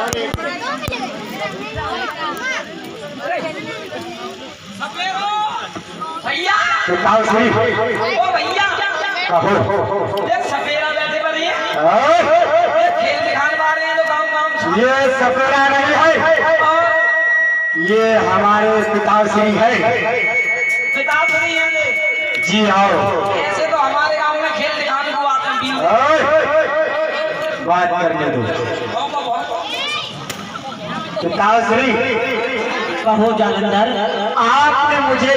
भैया सपेरा बैठे बढ़िए खेल दिखाने वाले हैं लोग गाँव। ये सपेरा नहीं है, ये हमारे पिताश्री है। पिताश्री है जी आओ। ऐसे तो हमारे गांव में खेल दिखाने को आते हैं। बात करने दो। पिताश्री कहो जालंधर, आपने मुझे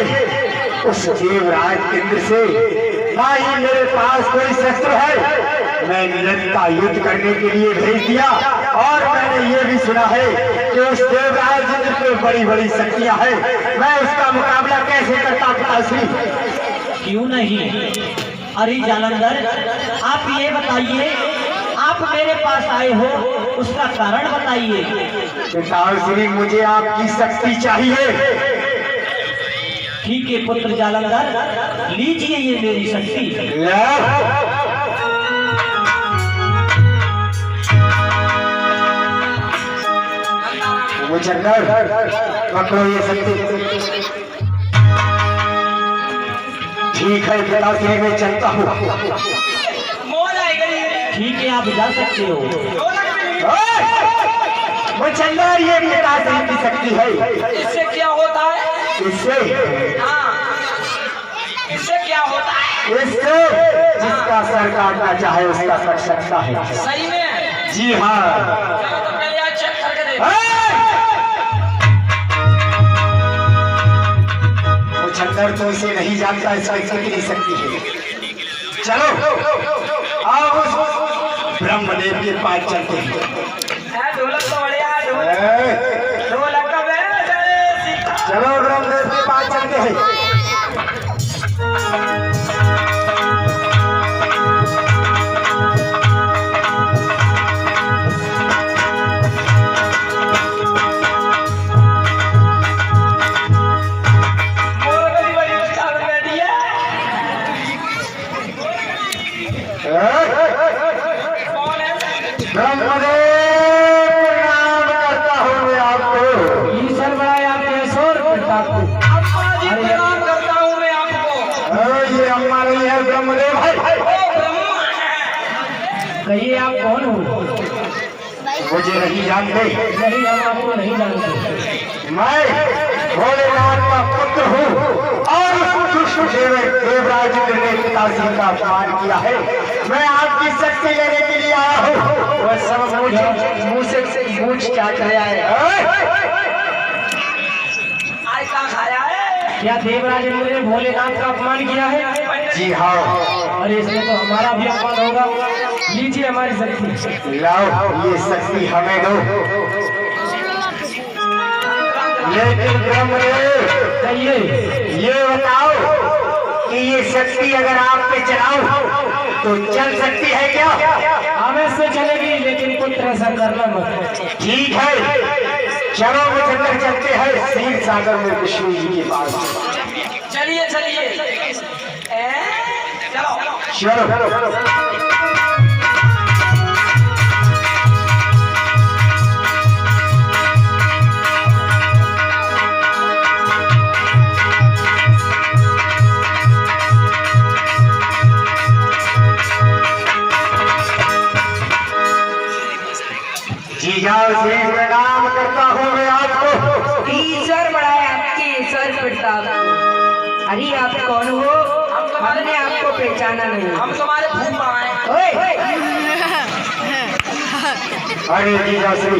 उस देवराज इंद्र से ना ही मेरे पास कोई शस्त्र है, मैं निरंतर युद्ध करने के लिए भेज दिया। और मैंने ये भी सुना है कि उस देवराज इंद्र पे बड़ी बड़ी शक्तियां हैं, मैं उसका मुकाबला कैसे करता पिताश्री? क्यों नहीं? अरे जालंधर, आप ये बताइए, आप मेरे पास आए हो उसका कारण बताइए। पिताश्री मुझे आपकी शक्ति चाहिए। ठीक है पुत्र जालंधर, लीजिए ये मेरी शक्ति। मुचंदर पकड़ो ये शक्ति। ठीक है पिताश्री, मैं चलता हूँ। ठीक है, आप जा सकते हो। मुचंदर ये पिताश्री की शक्ति है। इससे क्या होता है? इससे इससे क्या होता है? इससे जिसका सर काटना चाहे उसका कट सकता है। सही में? जी हाँ। चलो तो पहले आज चेक करके देखो। मुचंदर तो इसे नहीं जानता इसका कितनी शक्ति है। चलो आओ उस ब्रह्मदेव के पास चलते हैं। ढोलक तो बढ़िया है, ढोलक का चलो ब्रह्मदेव के पास चलते हैं। कहिए आप कौन हो? मुझे नहीं जानते। नहीं, हम आपको नहीं जानते। मैं भोलेनाथ का पुत्र हूँ और देवराज इंद्र ने पिताश्री का अपमान किया है। मैं आपकी शक्ति लेने के लिए आया हूँ। वह सब मुंह से पूछ क्या कराया है? आज कहाँ खाया है? क्या देवराज इंद्र ने भोलेनाथ का अपमान किया है? जी हाँ। अरे इसमें तो हमारा भी अपमान होगा। लीजिए हमारी शक्ति। लाओ ये शक्ति हमें दो। लेकिन ब्रह्मदेव कहिए, ये बताओ कि ये शक्ति अगर आप पे चलाऊं तो चल सकती है क्या? हमें से चलेगी, लेकिन पुत्र ऐसा करना मत। ठीक है, चलो मुझे चलते हैं क्षीर सागर में विष्णु जी के पास। चलिए चलिए चलो चलो। जी जाओ, श्री प्रणाम करता हूँ मैं आपको। ईश्वर बड़ा है आपके, ईश्वर प्रताप। अरे आप कौन हो? हमने आपको पहचाना नहीं। हम तुम्हारे भूत बनाए। अरे जीजा श्री,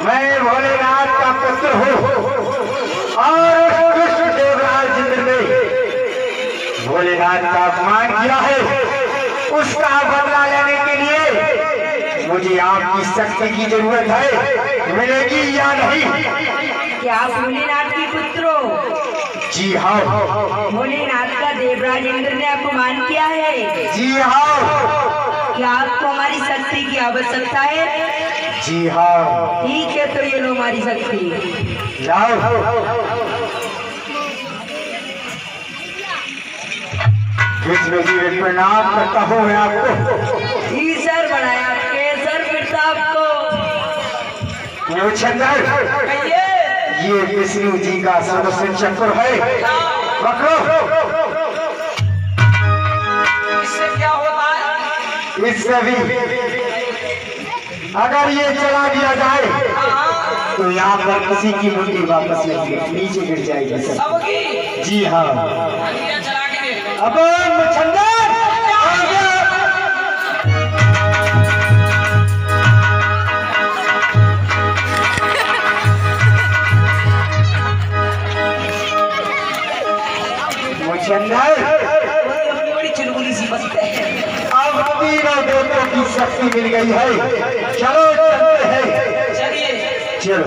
मैं भोलेनाथ का पुत्र हूँ और कृष्ण देवराज इंद्र ने भोलेनाथ का अपमान किया है। उसका बदला लेने के लिए मुझे आपकी शक्ति की जरूरत है। मिलेगी या नहीं? क्या आप भोलेनाथ के पुत्र हो? जी हाँ। भोलेनाथ का देवराज इंद्र ने अपमान किया है? जी हाँ। क्या आपको हमारी शक्ति की आवश्यकता है? जी हाँ। ठीक है, तो ये लो हमारी शक्ति। लाओ। विष्णु जी प्रणाम करता हूँ मैं आपको। ईश्वर बनाया आपके सर प्रताप को। मुचंदर, कहिए। ये विष्णु जी का सर्वस्व चक्र है, पकड़ो। इससे क्या होता है? इससे भी अगर ये चला दिया जाए तो यहाँ पर किसी की मुट्ठी वापस नहीं, नीचे गिर जाएगी सब। सबकी जी हाँ। ये चला के देख। अब मुचंदर अपनी बड़ी चुलबुली सी मस्त है। अब तीनों देवताओं की शक्ति मिल गई है। चलो चलते हैं। चलिए। चलो।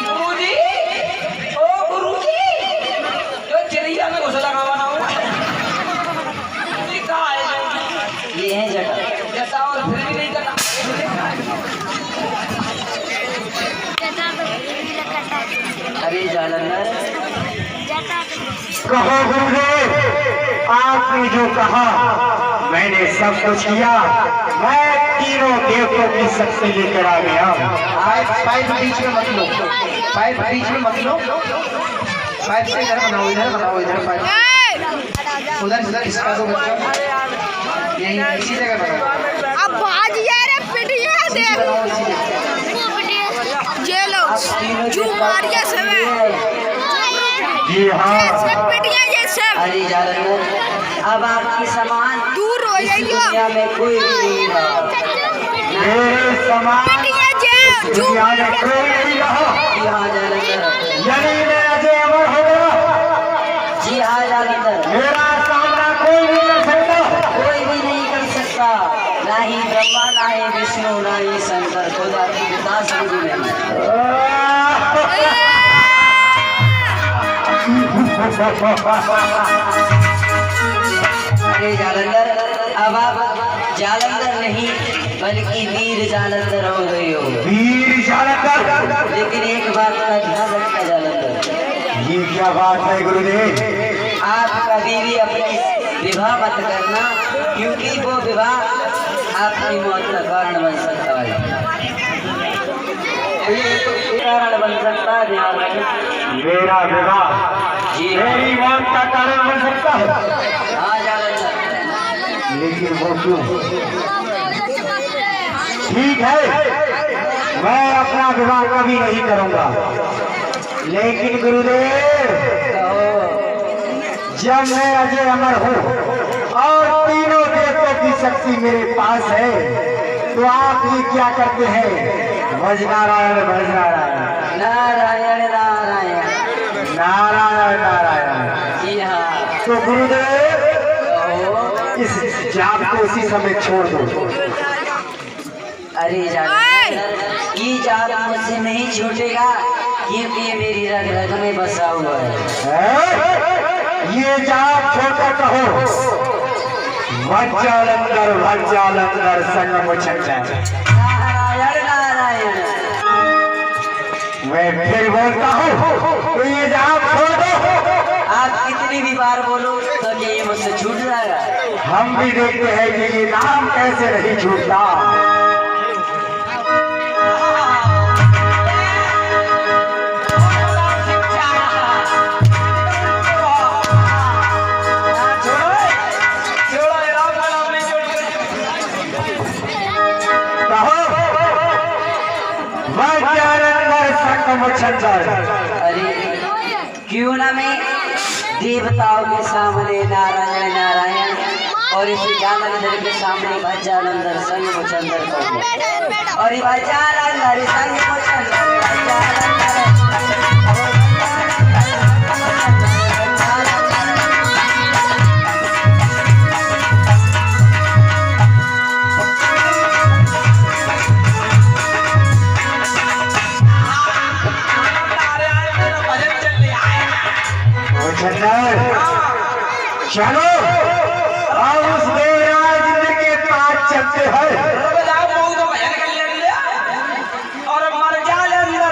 गुरुजी, ओ गुरुजी, तो चलिए मैं घुसा लगा बना हूँ। ये कहाँ है? ये है जटा। जटा और फिर भी नहीं जटा। अरे जालंधर, कहो गुरुदेव, आपने जो कहा मैंने सब कुछ किया। मैं तीनों देवताओं की शक्ति लेकर आ गया। पाइप बीच में मत लो, पाइप बीच में मत लो, पाइप से इधर बनाओ, इधर बनाओ, इधर पाइप उधर खिसका दो बच्चा, यहीं इसी जगह बनाओ। अब बाजी यार पिटिया दे बनाओ इसी जगह। ये लो जो मारिया सब जी हाँ। सब पिटिया ये सब अरे जालंधर, अब आपकी समान दूर हो इस दुनिया जाइयो में कोई भी नहीं रहा। मेरे समान पिटिया जे जो दुनिया में कोई नहीं रहा। जी हाँ जालंधर, यानी मैं अजय अमर हो गया। जी हाँ जालंधर, मेरा सामना कोई नहीं कर सकता। कोई भी नहीं कर सकता। ना ही ब्रह्मा, ना ही विष्णु, ना ही शंकर, खुदा की पिता समझ में। अरे जालंधर, अब आप जालंधर नहीं बल्कि वीर जालंधर हो गए हो। वीर जालंधर, लेकिन एक बात का ध्यान रखना जालंधर, ये क्या बात है गुरुदेव? आप कभी भी अपनी विवाह मत करना, क्योंकि वो विवाह आपकी मौत का कारण बन सकता है। कारण बन सकता है, ध्यान रखना। मेरा विवाह जी मेरी मौत का कारण बन सकता है, हाँ जालंधर, लेकिन वो क्यों? ठीक है, मैं अपना विवाह कभी नहीं करूंगा। लेकिन गुरुदेव, जब मैं अजय अमर हूँ और तीनों देवताओं की शक्ति मेरे पास है, तो आप ये क्या करते हैं? भज नारायण, भज नारायण, नारायण नारायण, नारायण नारायण। जी हाँ। तो गुरुदेव, तो इस जाप को उसी समय छोड़ दो। अरे जालंधर, ये जात मुझसे नहीं छूटेगा, क्योंकि ये मेरी रग रग में बसा हुआ है। ये जाप छोटा कहो, वज्जालंधर, वज्जालंधर संग मुचंदर। नारायण नारायण। मैं फिर बोलता हूँ, तो ये जाप छोड़ दो। आप कितनी भी बार बोलो तो ये मुझसे छूट जाएगा। हम भी देखते हैं कि ये नाम कैसे नहीं छूटता। अरे क्यों ना मैं देवताओं के सामने नारायण नारायण और इस जालंधर के सामने भज्जालंधर संग मुचंदर कहूं। और ये भज्जालंधर संग मुचंदर, चलो अब उस देवराज इंद्र के पास चलते हैं। और मर जालंधर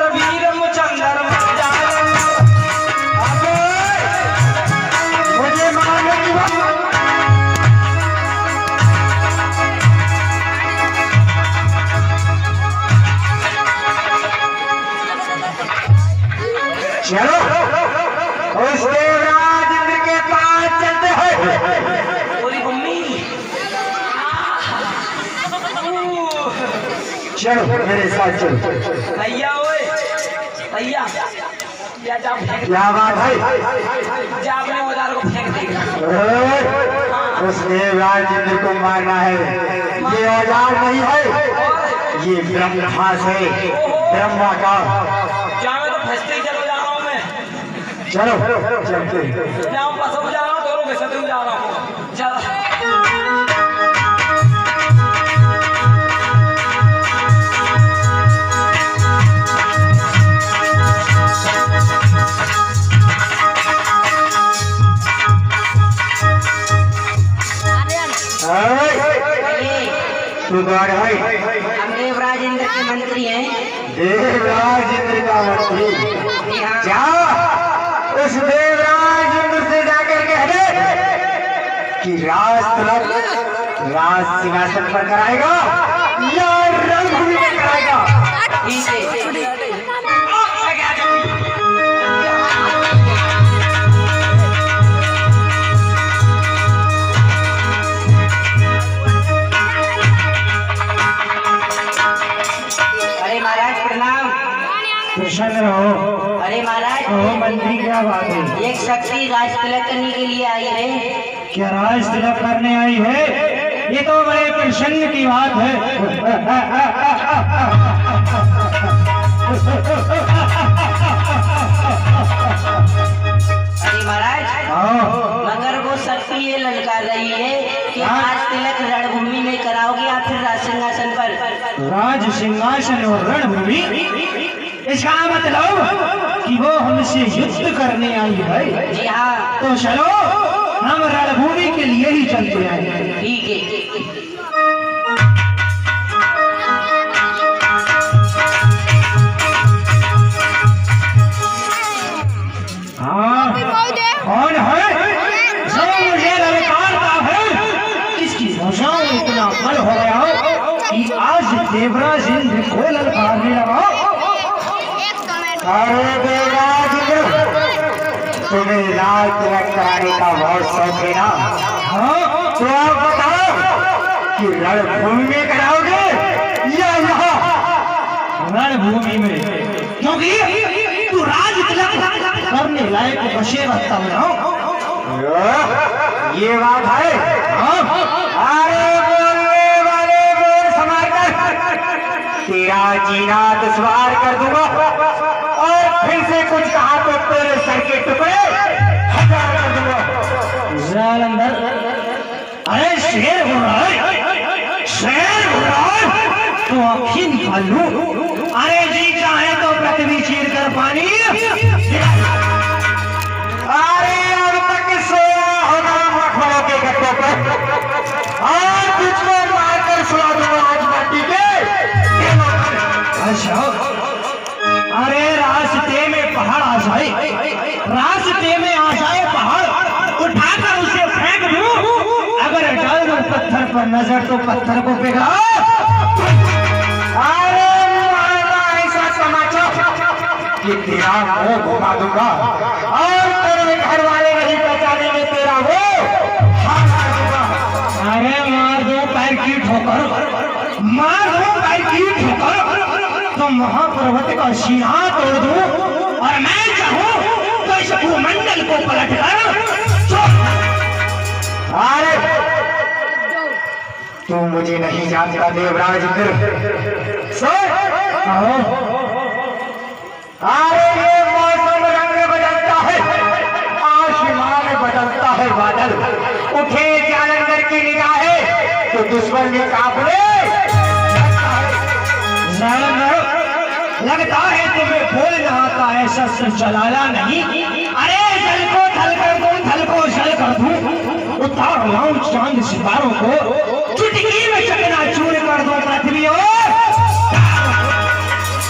चलो उस देवराज इंद्र के पास चलते हैं। पूरी मम्मी चलो मेरे साथ चलो। भैया ओए भैया क्या जाम फेंक क्या बात है? जा अपने औजार को फेंक देगा। उस देवराज इंद्र को मारना है। ये औजार नहीं है, ये ब्रह्मास है, ब्रह्मा का। जा मैं तो फंसते ही चलो जा रहा हूँ मैं। चलो चलते हैं। मैं पसंद जा रहा हूँ दोनों के साथ जा रहा हूँ। चल तू कौन है? हम देवराज इंद्र के मंत्री हैं। देवराज इंद्र का मंत्री? जी हाँ। क्या उस देवराज इंद्र से जाकर कह दे कि राज तिलक राज सिंहासन पर कराएगा या रणभूमि में कराएगा? ठीक है। अरे महाराज प्रणाम। प्रसन्न रहो। अरे महाराज मंत्री, क्या बात है? एक शक्ति राज तिलक करने के लिए आई है। क्या राज तिलक करने आई है? ये तो बड़े प्रसन्न की बात है। अरे महाराज मगर वो शक्ति ये ललकार रही है कि राज तिलक रणभूमि में कराओगे या फिर राज सिंहासन पर? राज सिंहासन और रणभूमि, इसका मतलब कि वो हमसे युद्ध करने आई है। जी हाँ। तो चलो हम रणभूमि के लिए ही चलते हैं। ठीक है। हाँ, कौन है जो मुझे ललकारता है? किसकी भुजाओं में इतना बल हो गया हो कि आज देवराज इंद्र को ललकारने लगा? अरे देवराज इंद्र, तुम्हें लाल तिलक कराने का बहुत शौक है ना? हाँ, तो आप बताओ कि रणभूमि में कराओगे या यहाँ? रणभूमि में, क्योंकि तू राज तिलक करने लायक बचे रहता हो। ये बात है। अरे बोलने वाले बोल संभाल कर, तेरा जीना दुश्वार कर दूंगा और फिर से कुछ कहा तो तेरे सर के टुकड़े हजार कर दूंगा। जालंधर, अरे शेर हो रहा है, शेर हो रहा है तो आखिर निकाल लूं। अरे जी चाहे तो पृथ्वी चीर कर पानी। अरे अब तक सोया होना मखमलों के गट्टों पर, और तुझको मारकर सुला दूंगा आज माटी के। अच्छा, अरे रास्ते में पहाड़ आ जाए, रास्ते में आ जाए पहाड़, उठाकर उसे फेंक दूं। अगर डाल दूं पत्थर पर नजर तो पत्थर को पिघला। अरे ऐसा समाचार कि तेरा मुंह घुमा दूंगा और तेरे घर वाले नहीं पहचानेंगे तेरा वो हाथ मार दूंगा। अरे मार दो पैर की ठोकर, मार दो पैर की ठोकर तो महापर्वत का सीना तोड़ दूं और मैं चाहूं तो इस भूमंडल को पलट कर। अरे तू मुझे नहीं जानता देवराज इंद्र। अरे ये मौसम रंग बदलता है, आसमान बदलता है बादल, उठे जालंधर की निगाहें तो दुश्मन भी कांपने लगता है तुम्हें बोलना आता है, शस्त्र चलाना नहीं। अरे जल को थल कर दूं, थल को जल कर दूं, उतार लाऊं चांद सितारों को, चुटकी में चकना चूर कर दूं पृथ्वी।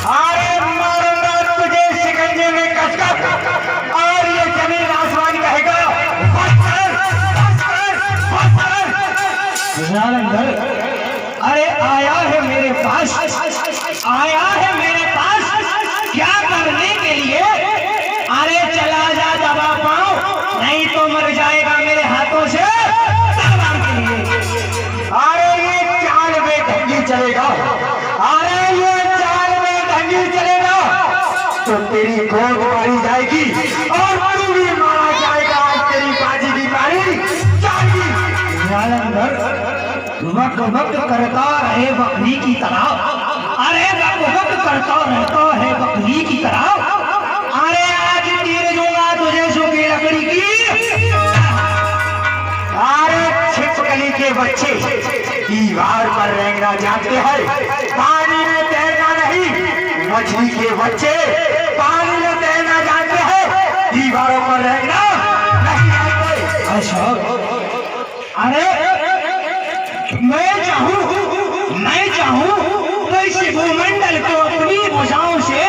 अरे मारूंगा तुझे शिकंजे में कसकर और ये जमीन आसमान कहेगा जालंधर। अरे आया है मेरे पास, आया है मेरे पास क्या करने के लिए? तेरी गोद मारी जाएगी और तू भी मारा जाएगा। आज तेरी बाजी की बारी जाएगी। जालंधर वक्त वक्त करता रहे बकरी की तरह, अरे वक्त वक्त करता रहता है बकरी की तरह। अरे आज तीर दूंगा तुझे सूखी लकड़ी की। अरे छिपकली के बच्चे दीवार पर रेंगना जानते हैं, पानी में तैरना नहीं। मछली के बच्चे पानी में तैरना जानते हैं, दीवारों पर रेंगना नहीं जानते। अच्छा, अरे मैं चाहूं तो इस भूमंडल को अपनी भुजाओं से,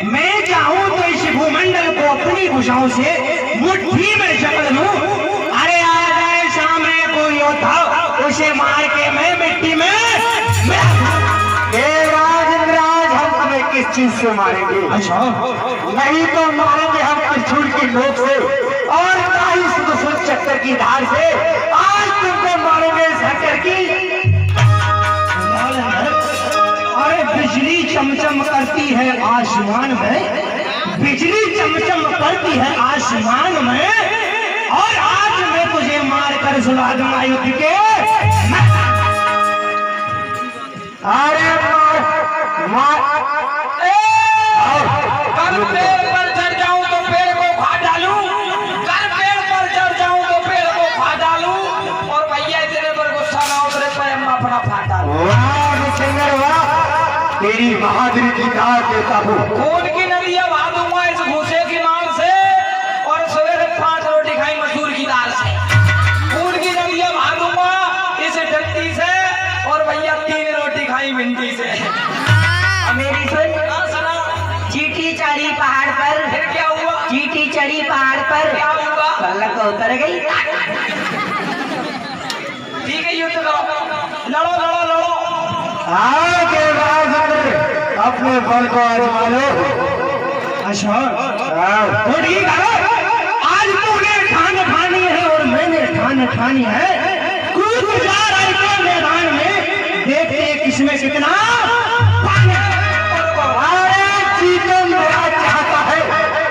मैं चाहूं तो इस भूमंडल को अपनी भुजाओं से मुट्ठी में जकड़ लूं। अरे आ जाए सामने कोई योद्धा, उसे मार के मैं मिट्टी में देवराज इंद्रराज, हम तुम्हें किस चीज से मारेंगे? अच्छा, नहीं तो मारेंगे हम त्रिशूल की नोक से और ना ही सुदर्शन चक्कर की धार से। आज तुमको मारेंगे शंकर की। अरे बिजली चमचम करती है आसमान में, बिजली चमचम करती है आसमान में, और आज मैं तुझे मारकर सुला दूंगा युद्ध के। अरे कर पेड़ पर चढ़ जाऊं तो पेड़ को खा डालूं, कर पेड़ पर चढ़ जाऊं तो पेड़ को खा डालूं, और भैया तेरे पर गुस्सा ना उतरे पर हम अपना फाड़ डालूं। तेरी बहादुरी की दाद देता हूँ। खून की नदियां बहा दूंगा इस भूसे की नाव से, और सवेरे 5 रोटी खाई मसूर की दाल से। खून की नदियां बहा दूंगा इस डंडी से, और भैया 3 रोटी खाई भिंडी से। मेरी सुन, चीटी चढ़ी पहाड़ पर, फिर क्या हुआ? चीटी चढ़ी पहाड़ पर, क्या हुआ? पलक उतर गई। ठीक है, युद्ध करो, लड़ो लड़ो लड़ो। आगे अपने बल को आजमा लो। अच्छा, तो ठीक है, आज तूने ठान ठानी है और मैंने ठान ठानी है। कूद जा रहे थे मैदान में, देखते किसमें कितना। अरे जीतन मेरा चाहता है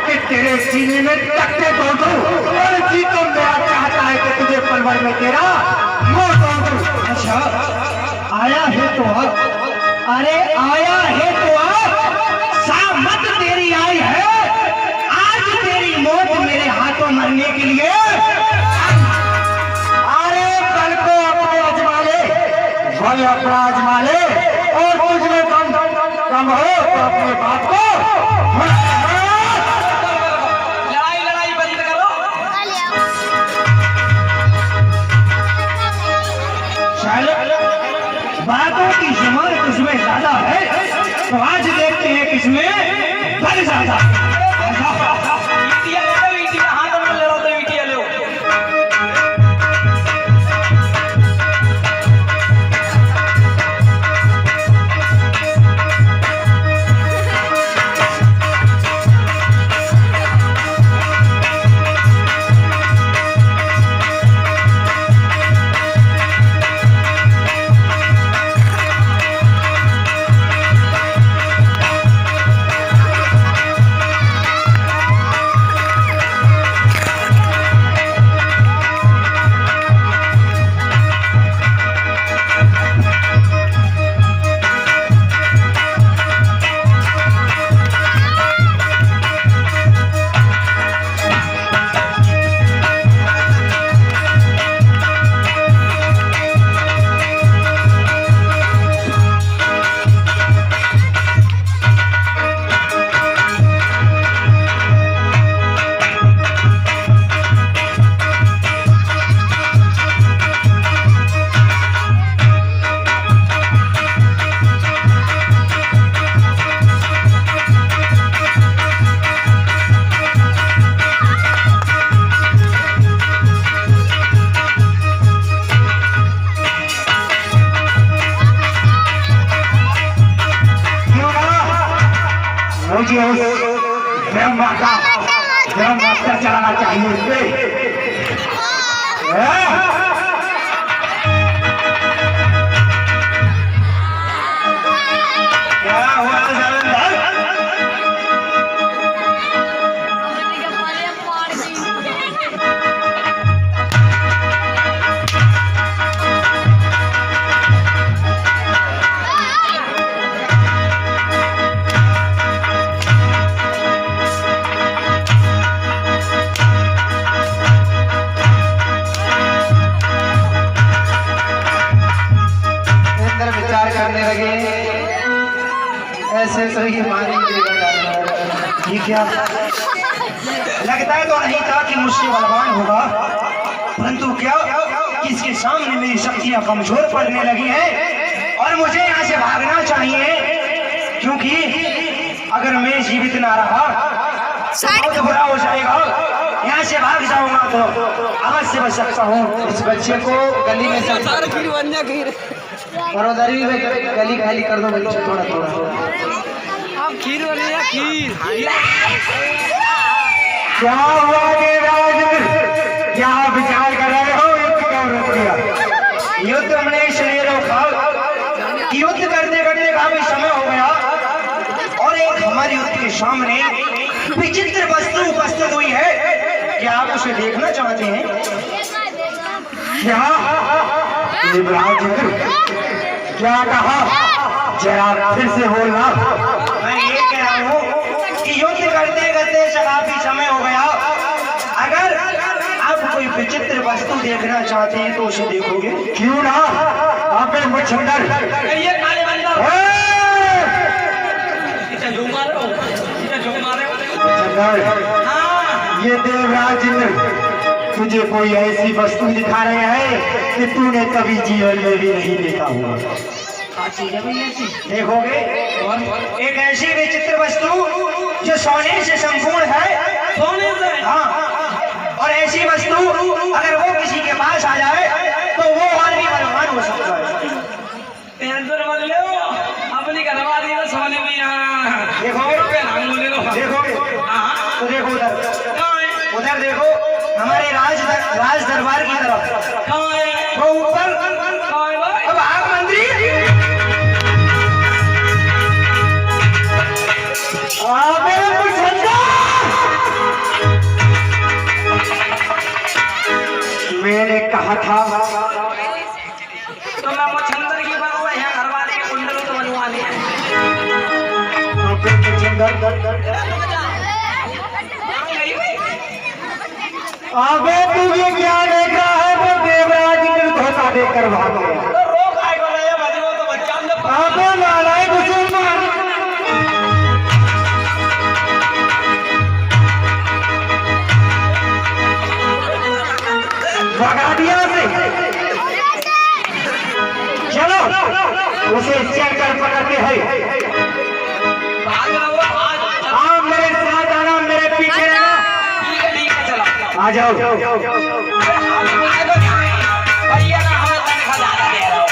कि तेरे सीने में टक्के तोड़ दूं, और जीतन मेरा चाहता है कि तुझे पलवर में तेरा मुंह तोड़ दूं। अच्छा, आया है तो अब, अरे आया है तो अब, सामत तेरी आई है। आज तेरी मौत मेरे हाथों मरने के लिए। अरे बल को अपने आजमा ले, बल अपना आजमा ले, और तुझ में कम हो तो अपने बाप को लड़ाई लड़ाई बंद करो। बातों की जुबान तुझमें ज्यादा है, तो आज देखते हैं किसमें बल ज्यादा। ईटियां ले लो, ईटियां हाथ में लड़ो तो ईटियां लो। मुझे उस ब्रह्मास्त्र चलाना चाहिए उस पे। क्या हुआ जालंधर? ये मार ही देगा यार। ये क्या लगता है तो नहीं था कि मुझसे बलवान होगा, परंतु क्या कि इसके सामने मेरी शक्तियां कमजोर पड़ने लगी हैं और मुझे यहाँ से भागना चाहिए, क्योंकि अगर मैं जीवित ना रहा बहुत बुरा हो जाएगा। यहाँ से भाग जाऊंगा तो अवश्य बच सकता हूँ। इस बच्चे को गली में और उधर भी गली खाली कर दो बच्चे, थोड़ा थोड़ा। क्या हुआ देवराज, क्या विचार कर रहे हो? युद्ध क्यों रोक दिया? युद्ध हमने इसलिए रोका, युद्ध करते करते काफी समय हो गया और एक हमारे युद्ध के सामने विचित्र वस्तु उपस्थित हुई है। क्या आप उसे देखना चाहते हैं? क्या देवराज क्या कहा? जरा फिर से बोलना। मैं ये कह रहा हूँ कि युद्ध करते करते काफी समय हो गया, अगर आप कोई विचित्र वस्तु देखना चाहते हैं तो उसे देखोगे। क्यों ना? आपने मुझंदर ये काले बंदर ये देवराज इंद्र तुझे कोई ऐसी वस्तु दिखा रहे हैं कि तूने कभी जीवन में भी नहीं देखा होगा। देखोगे एक ऐसी विचित्र वस्तु जो सोने से संपूर्ण है, सोने से हाँ, और ऐसी वस्तु अगर वो किसी के पास आ जाए तो वो और भी बलवान हो सकता है। टेंशन मत लो, अपनी करवा दी तो सोने में यहाँ देखोगे बोले लो देखोगे तो देखो उधर उधर देखो, हमारे राज दरबार की तरफ वो ऊपर। अब आप मंत्री मैंने कहा था तो मैं मुछंदर की बनवा यहाँ घरवाले के कुंडल तो बनवा लिया। आगे तुझे क्या देख रहा है? वो देवराज इंद्र धोखा देकर भाग गया। तो रोक आए को नया बजो तो बच्चा हमने आगे नालायक मुसलमान भगा दिया उसे। चलो उसे चढ़कर पकड़ते हैं। भाग रहो आज आप मेरे साथ आना, मेरे पीछे रहना। ठीक है चलो आ जाओ। आए तो भैया ना हमें तनख्वाह ज्यादा दे रहा हो।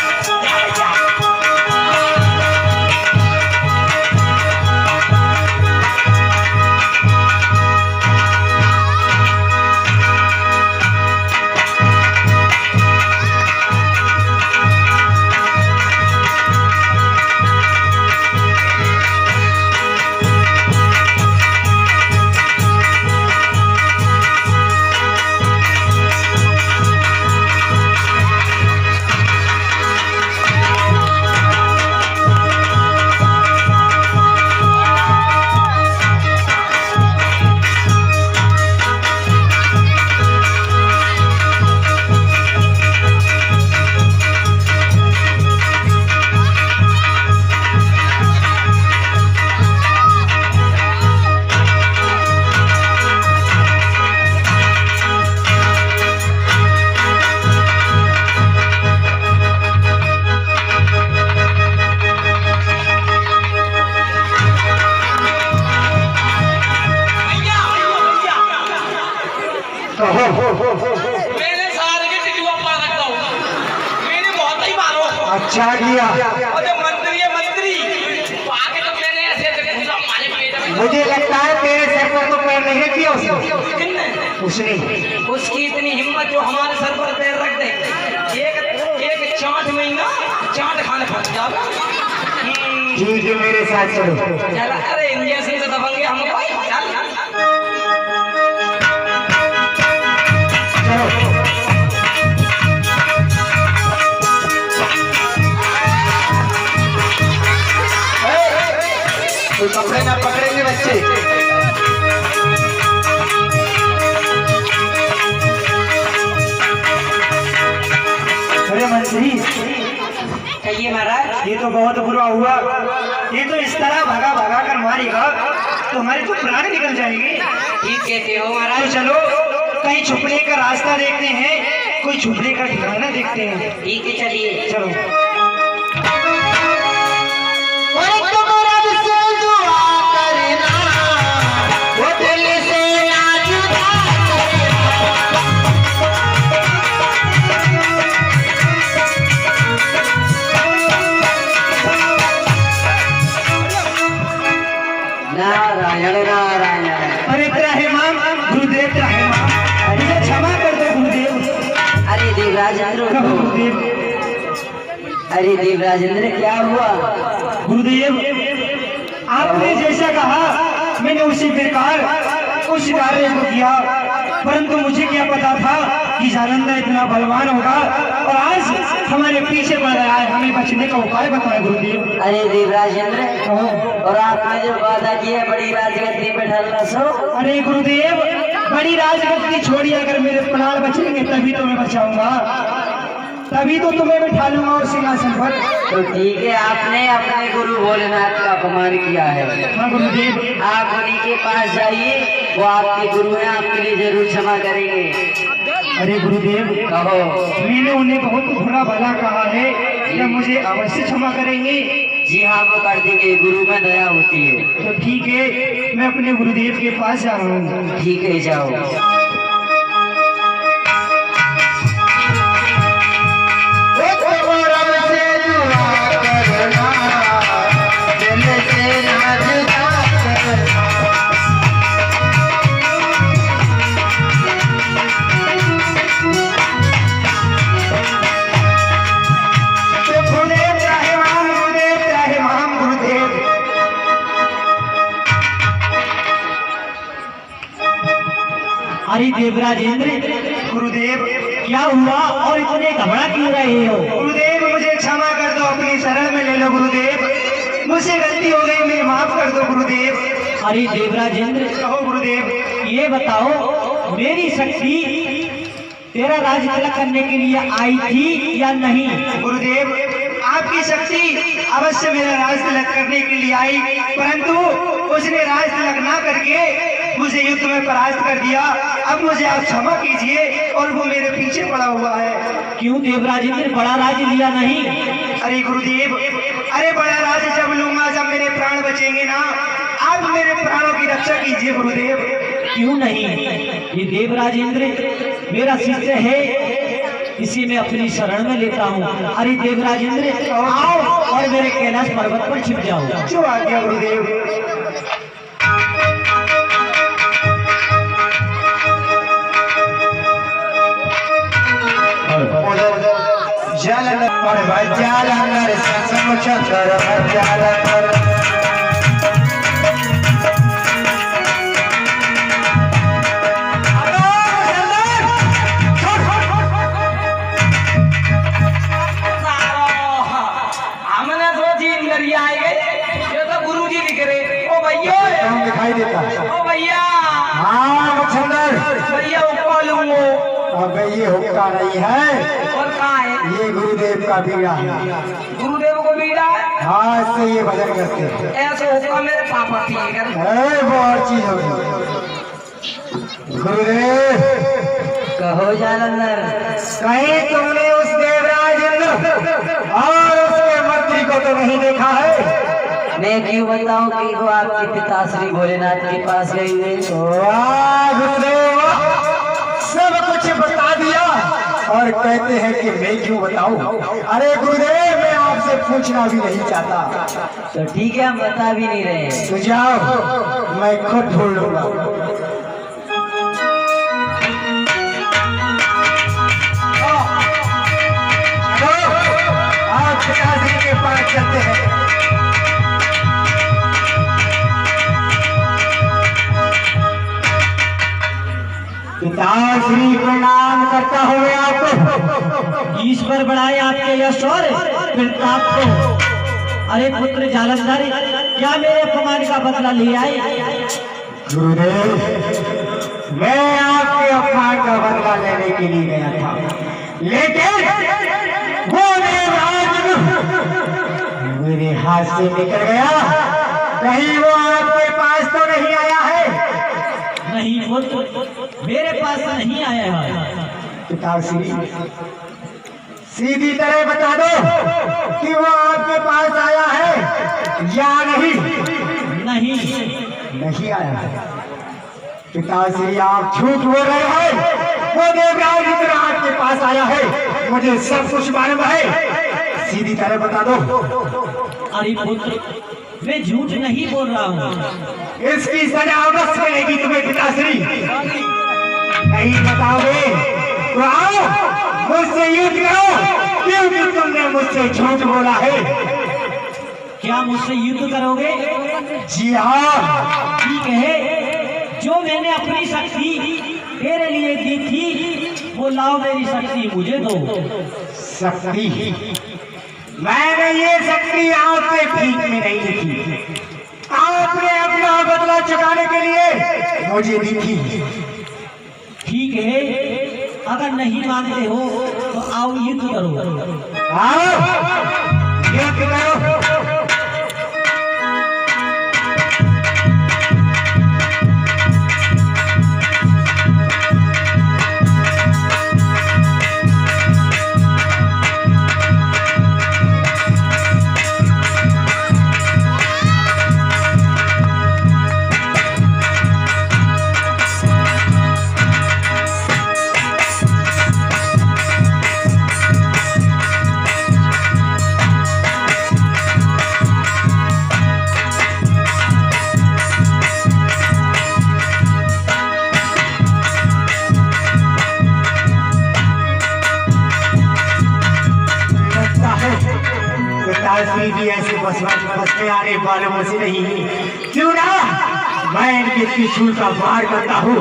मैंने सारे के टिटुआ पार रखता हूँ, मैंने बहुत ही मारो। अच्छा किया। और जो मंत्री है मंत्री वो आके तो मैंने ऐसे ऐसे कुछ हमारे पेट में मुझे लगता है तेरे सर पर तो पैर नहीं किया उसने। किन्ने? उसने उसकी इतनी हिम्मत जो हमारे सर पर पैर रख दे, एक चाट में ही ना चाट खाने पड़ जाएगा। ठीक है मेरे साथ चलो। चल अरे इंजेक्शन से दबंगे हम भाई चल तो कपड़े ना पकड़ेंगे बच्चे। अरे मंत्री कहिए महाराज। ये तो बहुत बुरा हुआ। ये तो इस तरह भगा भगा कर मारेगा तो हमारे तो प्राण निकल जाएंगे। ठीक कहते हो तो महाराज। चलो कहीं छुपने का रास्ता देखते हैं, कोई छुपने का ठिकाना देखते हैं। ठीक है चलिए। चलो। नारायण नारायण। अरे त्राहिमाम गुरुदेव, त्राहिमाम, मुझे क्षमा कर दो गुरुदेव। अरे देवराजेंद्र कहो उठो। गुरुदेव। अरे देवराजेंद्र क्या हुआ? गुरुदेव आपने जैसा कहा मैंने उसी प्रकार उस कार्य को किया, परंतु मुझे क्या पता था कि जालंधर इतना बलवान होगा और आज हमारे पीछे पड़ रहा है। हमें बचने का उपाय बताए गुरुदेव। अरे देवराजेंद्र, कहो। और आपने जो वादा किया बड़ी राजगद्दी पे ढलना सो। अरे गुरुदेव, बड़ी राजगद्दी छोड़िए, अगर मेरे प्राण बचेंगे तभी तो मैं बचाऊंगा, तभी तो तुम्हें बिठा लूंगा और सिंहासन पर। तो ठीक है, आपने अपने गुरु भोलेनाथ का अपमान किया है। हाँ गुरुदेव। आप उन्हीं के पास जाइए, वो आपके गुरु हैं, आपके लिए जरूर क्षमा करेंगे। अरे गुरुदेव, कहो। मैंने उन्हें बहुत बुरा भला कहा है, क्या मुझे अवश्य क्षमा करेंगे? जी हाँ, वो कर देंगे, गुरु में दया होती है। तो ठीक है, मैं अपने गुरुदेव के पास जा रहा हूँ। ठीक है, जाओ। अरे देवराजेंद्र, गुरुदेव क्या हुआ और इतने घबरा क्यों रहे हो? गुरुदेव मुझे क्षमा कर दो, अपनी शरण में ले लो गुरुदेव, मुझसे गलती हो गई, मुझे माफ कर दो गुरुदेव। अरे देवराजेंद्र, कहो गुरुदेव। ये बताओ मेरी शक्ति तेरा राज तिलक करने के लिए आई थी या नहीं? गुरुदेव आपकी शक्ति अवश्य मेरा राज तिलक करने के लिए आई, परंतु उसने राज तिलक ना करके मुझे युद्ध में परास्त कर दिया। अब मुझे आप क्षमा कीजिए, और वो मेरे पीछे पड़ा हुआ है। क्यों देवराजेंद्र, बड़ा राज लिया नहीं? अरे गुरुदेव, अरे बड़ा राज जब लूंगा जब मेरे प्राण बचेंगे ना। आप मेरे प्राणों की रक्षा कीजिए गुरुदेव। क्यों नहीं? ये देवराजेंद्र मेरा शिष्य है, इसी में अपनी शरण में लेता हूँ। अरे देवराजेंद्र आओ और मेरे कैलाश पर्वत पर छिप जाओ। जो आ गया गुरुदेव। जालंधर जालंधर चंद्र जालंधर हमने सोची इंदरिया आई गई, ये तो गुरु जी दिख रहे। ओ भैया, दिखाई देता। ओ भैया, हाँ चंदर, भैया उपा लूंगो। अब ये हुक्का नहीं है, और कहाँ है? ये गुरुदेव का बीड़ा है। गुरुदेव को बीड़ा है? हाँ, इससे ये भजन करते हैं। ऐसे हुक्का मेरे पापा थी कर। वो और चीज होगी। गुरुदेव कहो जालंधर। कहीं तुमने उस देवराजेंद्र और उसके मंत्री को तो नहीं देखा है? मैं क्यों बताऊं कि वो आपके पिताश्री भोलेनाथ के पास गए हुए। वाह गुरुदेव, सब कुछ बता दिया और कहते हैं कि मैं क्यों बताऊं? अरे गुरुदेव, मैं आपसे पूछना भी नहीं चाहता। तो ठीक है, हम बता भी नहीं रहे। तो जाओ, मैं खुद ढूंढ लूंगा। आप पिताजी के पास चलते हैं। पिताश्री प्रणाम करता हुए आपको। ईश्वर बढ़ाए आपके यश और प्रताप को। अरे पुत्र जालंधर, क्या मेरे अपमान का बदला ले आए? गुरुदेव, मैं आपके अपमान का बदला लेने के लिए गया था, लेकिन वो देवराज मेरे हाथ से निकल गया, कहीं वो आपके पास तो नहीं आया है? नहीं पुत्र, मेरे पास तो नहीं आया है। पिताश्री, सीधी तरह बता दो कि वो आपके पास आया है या नहीं? नहीं, नहीं आया है। पिताश्री, आप झूठ बोल रहे हैं। वो देवराज इंद्र आपके पास आया है, मुझे सब कुछ मालूम है। सीधी तरह बता दो। अरे पुत्र, मैं झूठ नहीं बोल रहा हूँ। इसकी सजा अवश्य मिलेगी तुम्हें पिताश्री। नहीं बताओगे तो आओ मुझसे युद्ध करो, क्योंकि तुमने मुझसे झूठ बोला है। क्या मुझसे युद्ध करोगे? जी हाँ। ठीक है, जो मैंने अपनी शक्ति तेरे लिए दी थी, वो लाओ, मेरी शक्ति मुझे दो। शक्ति? मैंने ये शक्ति आपसे भीख में नहीं दी थी, आपने अपना बदला चुकाने के लिए मुझे दी थी। ठीक है, अगर नहीं मानते हो तो आओ युद्ध करो। आओ युद्ध करो। पिताश्री जी ऐसे बस में आने वालों में से नहीं, क्यों ना मैं इनके त्रिशूल का वार करता हूँ।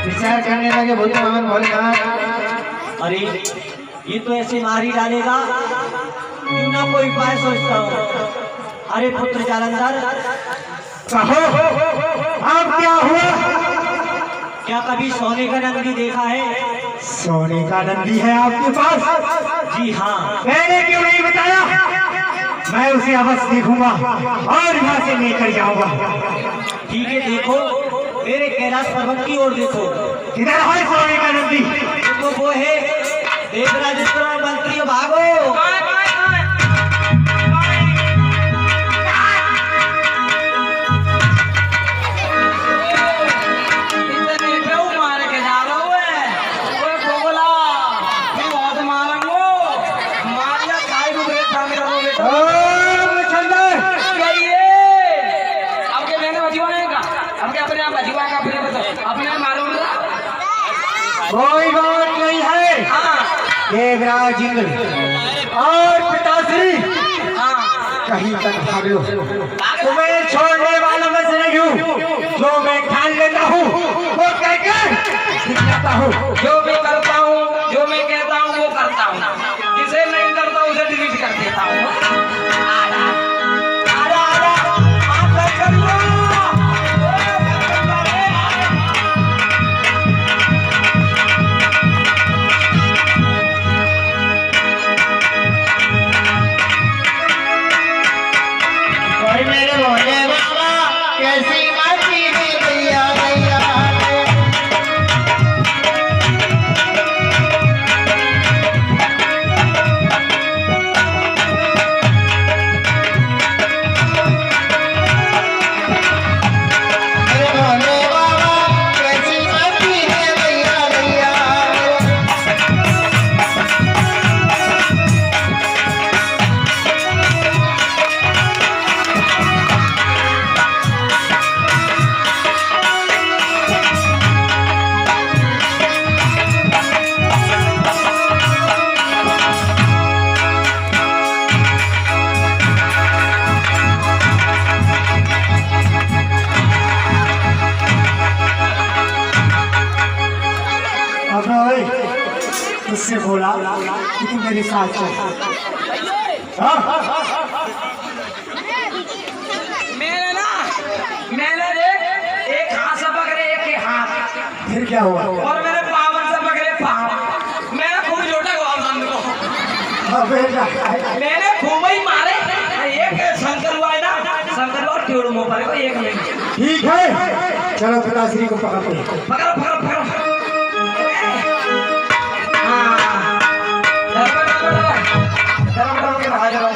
विचार करने लगे भोलेनाथ भोलेनाथ। अरे ये तो ऐसे मार ही डालेगा, क्यों ना कोई उपाय सोचता हूँ। अरे पुत्र जालंधर, कहो अब क्या हुआ? क्या कभी सोने का नंदी देखा है? सोने का नंदी है आपके पास? जी हाँ। मैंने क्यों नहीं बताया? मैं उसे अवश्य देखूंगा और यहाँ से लेकर जाऊंगा। ठीक है, देखो मेरे कैलाश पर्वत की ओर देखो। किधर है सोने का नंदी? देखो वो है देवराज इंद्र और मंत्री, भागो। कोई बात नहीं है। देवराज इंद्र और पिताश्री कहीं तक भाग लो, तुम्हें छोड़ने वाला मैं से नहीं हूँ। जो मैं ठान लेता हूँ वो कहकर दिखाता हूँ। जो भी करता हूँ, जो मैं कहता हूँ वो करता हूँ, जिसे नहीं करता उसे डिलीट कर देता हूँ। कैसी मची भैया भैया ओए, उससे बोला कि तू मेरे साथ चल। हाँ? मैंने देख एक हाथ से पकड़े एक के हाथ, फिर क्या हुआ? और मेरे पावन से पकड़े पाव। मैंने खूब जोटा गोवर्धन को, अबे मैंने खूब ही मारे। एक शंकर हुआ है ना, शंकर और टेढ़ मुंह पर को एक में। ठीक है, चलो पिताश्री को पकड़ते हैं। पकड़ो पकड़ो पकड़ो। हाँ, धर्म के बाहर जाओ।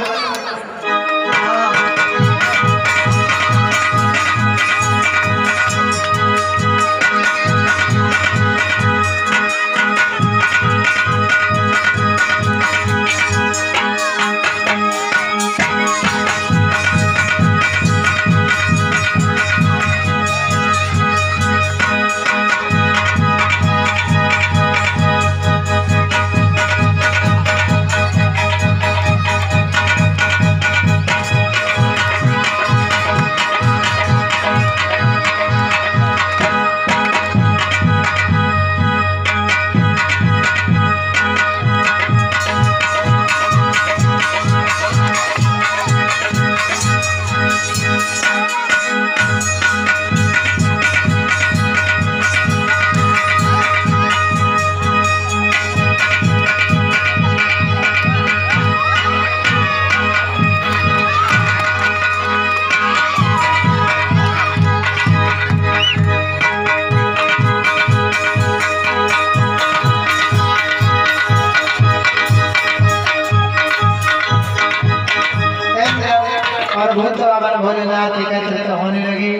और बहुत बाबा भोलेनाथ एकत्रित होने लगे,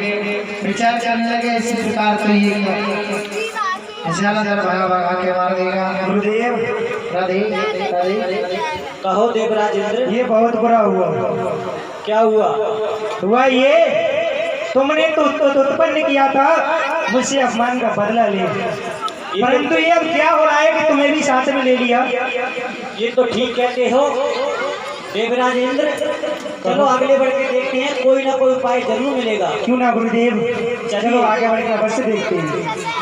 विचार करने लगे इसी प्रकार तो ये भगा भगा के मार देगा। गुरुदेव, राधे राधे। कहो देवराज इंद्र, ये बहुत बुरा हुआ। क्या हुआ? हुआ ये, तुमने तो उत्पन्न किया था मुझसे अपमान का बदला ले, परंतु ये अब क्या हो रहा है कि तुम्हें भी साथ में ले लिया। ये तो ठीक कहते हो देवराज इंद्र, चलो आगे बढ़ के देखते हैं, कोई ना कोई उपाय जरूर मिलेगा। क्यों ना गुरुदेव, चलो आगे बढ़ के अवश्य देखते हैं।